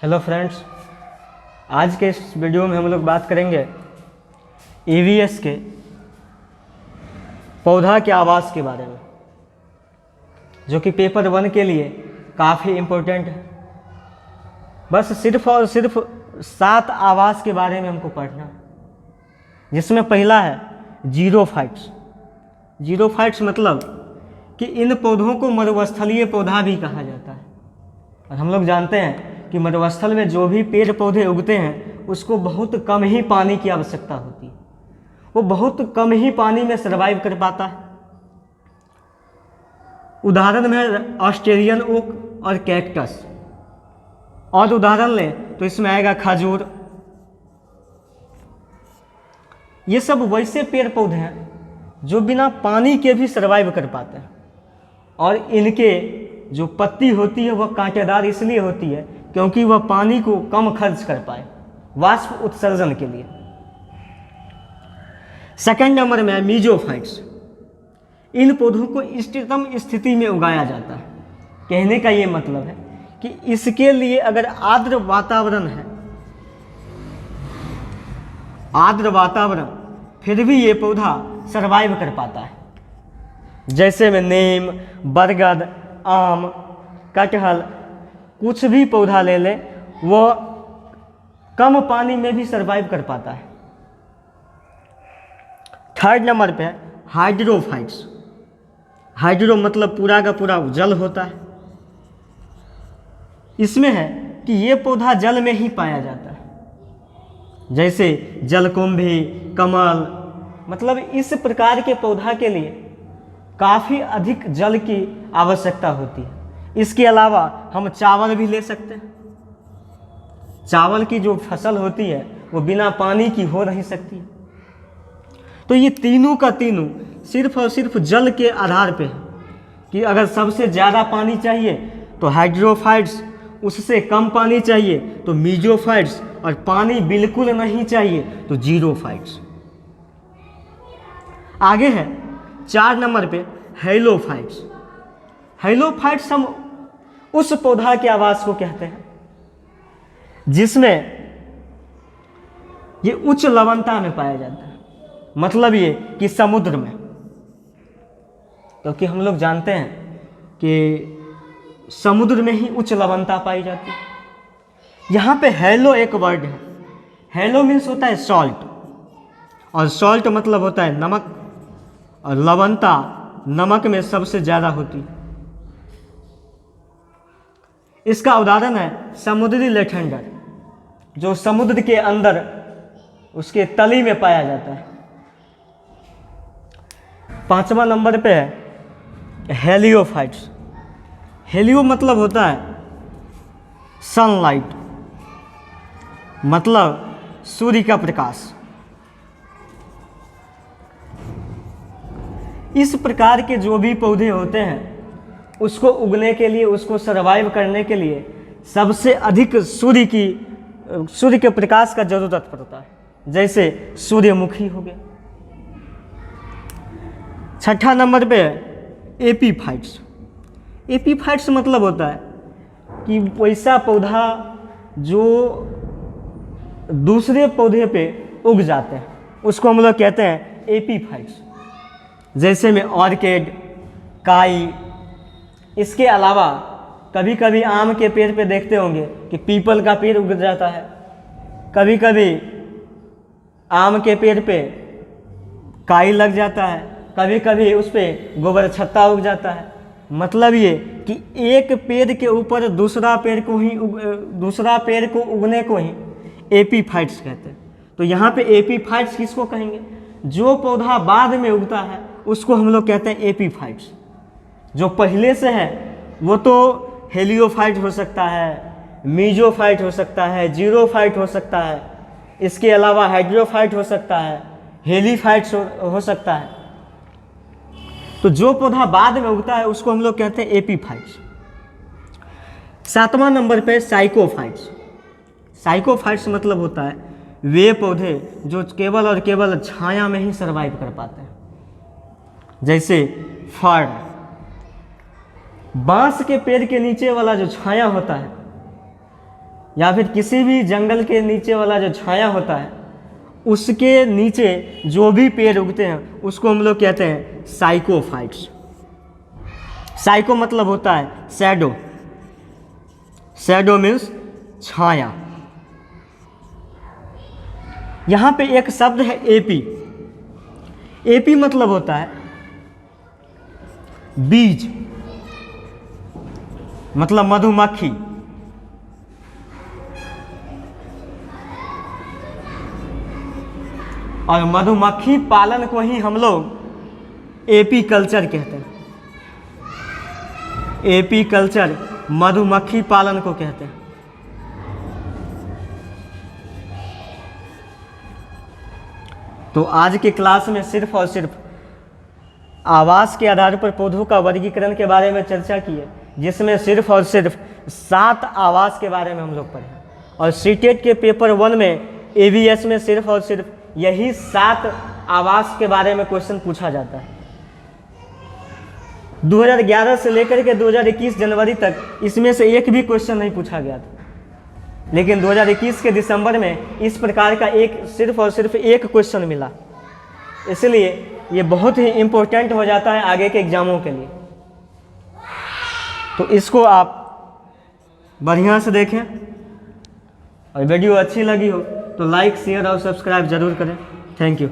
Hello friends, आज के इस वीडियो में हम लोग बात करेंगे ईवीएस के पौधा के आवास के बारे में, जो कि पेपर 1 के लिए काफ़ी इम्पोर्टेंट है। बस सिर्फ और सिर्फ 7 आवास के बारे में हमको पढ़ना है, जिसमें पहला है जीरोफाइट्स। जीरोफाइट्स मतलब कि इन पौधों को मरुस्थलीय पौधा भी कहा जाता है। और हम लोग जानते हैं कि मरुस्थल में जो भी पेड़ पौधे उगते हैं उसको बहुत कम ही पानी की आवश्यकता होती है, वो बहुत कम ही पानी में सर्वाइव कर पाता है। उदाहरण में ऑस्ट्रेलियन ओक और कैक्टस, और उदाहरण लें तो इसमें आएगा खजूर। ये सब वैसे पेड़ पौधे हैं जो बिना पानी के भी सर्वाइव कर पाते हैं, और इनके जो पत्ती होती है वह कांटेदार इसलिए होती है क्योंकि वह पानी को कम खर्च कर पाए वाष्प उत्सर्जन के लिए। सेकंड नंबर में है मीजोफाइट्स। इन पौधों को इष्टतम स्थिति में उगाया जाता है। कहने का ये मतलब है कि इसके लिए अगर आर्द्र वातावरण है, आर्द्र वातावरण, फिर भी ये पौधा सर्वाइव कर पाता है। जैसे में नीम, बरगद, आम, कटहल, कुछ भी पौधा ले लें, वो कम पानी में भी सर्वाइव कर पाता है। थर्ड नंबर पे है हाइड्रोफाइट्स। हाइड्रो मतलब पूरा का पूरा जल होता है। इसमें है कि ये पौधा जल में ही पाया जाता है, जैसे जलकुंभी, कमल। मतलब इस प्रकार के पौधा के लिए काफ़ी अधिक जल की आवश्यकता होती है। इसके अलावा हम चावल भी ले सकते हैं। चावल की जो फसल होती है वो बिना पानी की हो नहीं सकती। तो ये तीनों का तीनों सिर्फ और सिर्फ जल के आधार पे है कि अगर सबसे ज़्यादा पानी चाहिए तो हाइड्रोफाइट्स, उससे कम पानी चाहिए तो मीजोफाइट्स, और पानी बिल्कुल नहीं चाहिए तो जीरोफाइट्स। आगे है 4 नंबर पे हेलोफाइट्स। हेलोफाइट्स हम उस पौधा के आवास को कहते हैं जिसमें ये उच्च लवणता में पाया जाता है। मतलब ये कि समुद्र में, क्योंकि हम लोग जानते हैं कि समुद्र में ही उच्च लवणता पाई जाती है। यहाँ पे हेलो एक वर्ड है। हेलो मीन्स होता है सॉल्ट, और सॉल्ट मतलब होता है नमक, और लवणता नमक में सबसे ज़्यादा होती है। इसका उदाहरण है समुद्री लेटेंडर, जो समुद्र के अंदर उसके तली में पाया जाता है। 5वां नंबर पे है हेलियोफाइट्स। हेलियो मतलब होता है सनलाइट, मतलब सूर्य का प्रकाश। इस प्रकार के जो भी पौधे होते हैं उसको उगने के लिए, उसको सर्वाइव करने के लिए सबसे अधिक सूर्य के प्रकाश का जरूरत पड़ता है। जैसे सूर्यमुखी हो गया। 6ठा नंबर पे है एपीफाइट्स। एपीफाइट्स मतलब होता है कि वैसा पौधा जो दूसरे पौधे पे उग जाते हैं, उसको हम लोग कहते हैं एपीफाइट्स। जैसे में ऑर्किड, काई। इसके अलावा कभी कभी आम के पेड़ पे देखते होंगे कि पीपल का पेड़ उग जाता है। कभी कभी आम के पेड़ पे काई लग जाता है, कभी कभी उस पे गोबर छत्ता उग जाता है। मतलब ये कि एक पेड़ के ऊपर दूसरा पेड़ को उगने को ही एपीफाइट्स कहते हैं। तो यहाँ पे एपीफाइट्स किसको कहेंगे? जो पौधा बाद में उगता है उसको हम लोग कहते हैं एपीफाइट्स। जो पहले से है वो तो हेलियोफाइट हो सकता है, मीजोफाइट हो सकता है, जीरोफाइट हो सकता है, इसके अलावा हाइड्रोफाइट हो सकता है, हेलीफाइट्स हो सकता है। तो जो पौधा बाद में उगता है उसको हम लोग कहते हैं एपीफाइट्स। 7वां नंबर पे साइकोफाइट्स। साइकोफाइट्स मतलब होता है वे पौधे जो केवल और केवल छाया में ही सर्वाइव कर पाते हैं। जैसे फर्न, बांस के पेड़ के नीचे वाला जो छाया होता है या फिर किसी भी जंगल के नीचे वाला जो छाया होता है उसके नीचे जो भी पेड़ उगते हैं उसको हम लोग कहते हैं साइकोफाइट्स। साइको मतलब होता है शैडो, शैडो मीन्स छाया। यहाँ पे एक शब्द है एपी। एपी मतलब होता है बीज, मतलब मधुमक्खी। और मधुमक्खी पालन को ही हम लोग एपी कल्चर कहते हैं। एपी कल्चर मधुमक्खी पालन को कहते हैं। तो आज के क्लास में सिर्फ और सिर्फ आवास के आधार पर पौधों का वर्गीकरण के बारे में चर्चा की है, जिसमें सिर्फ और सिर्फ 7 आवास के बारे में हम लोग पढ़े। और सीटेट के पेपर 1 में एवीएस में सिर्फ और सिर्फ यही 7 आवास के बारे में क्वेश्चन पूछा जाता है। 2011 से लेकर के 2021 जनवरी तक इसमें से एक भी क्वेश्चन नहीं पूछा गया था, लेकिन 2021 के दिसंबर में इस प्रकार का सिर्फ और सिर्फ एक क्वेश्चन मिला। इसलिए ये बहुत ही इम्पोर्टेंट हो जाता है आगे के एग्जामों के लिए। तो इसको आप बढ़िया से देखें, और वीडियो अच्छी लगी हो तो लाइक, शेयर और सब्सक्राइब जरूर करें। Thank you.